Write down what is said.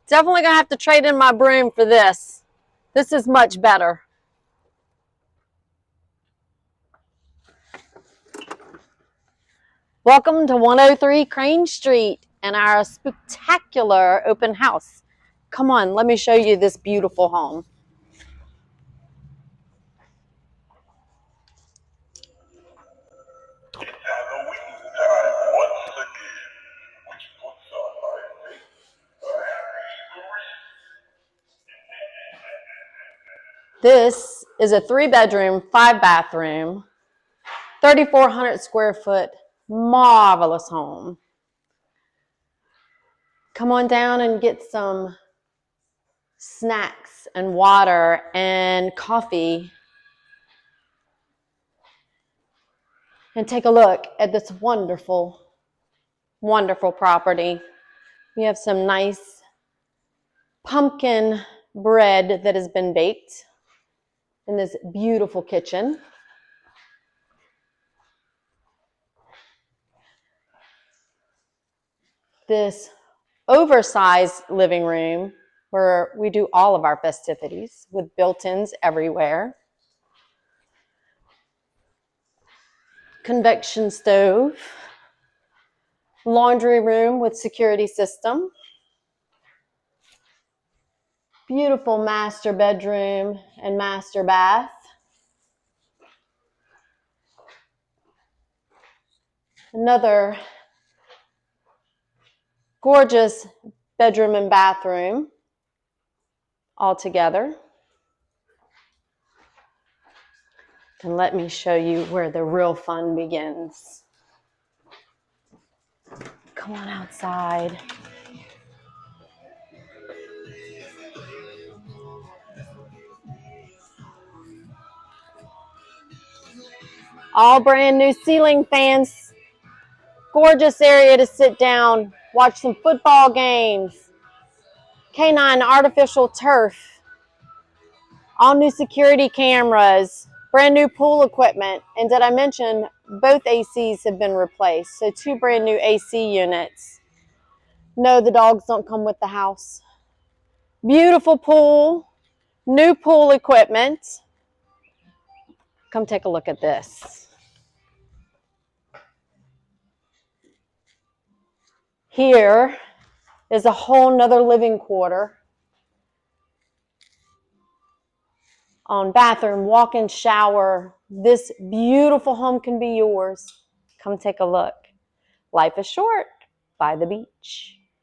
Definitely gonna have to trade in my broom for this. This is much better. Welcome to 103 Crane Street and our spectacular open house. Come on, let me show you this beautiful home. This is a 3-bedroom, 5-bathroom, 3,400 square foot, marvelous home. Come on down and get some snacks and water and coffee and take a look at this wonderful, wonderful property. We have some nice pumpkin bread that has been baked in this beautiful kitchen. This oversized living room where we do all of our festivities with built-ins everywhere. Convection stove. Laundry room with security system. Beautiful master bedroom and master bath. Another gorgeous bedroom and bathroom all together. And let me show you where the real fun begins. Come on outside. All brand new ceiling fans. Gorgeous area to sit down, watch some football games. Canine artificial turf. All new security cameras. Brand new pool equipment. And did I mention both ACs have been replaced? So 2 brand new AC units. No, the dogs don't come with the house. Beautiful pool. New pool equipment. Come take a look at this. Here is a whole nother living quarter. On bathroom, walk-in shower. This beautiful home can be yours. Come take a look. Life is short. By the beach.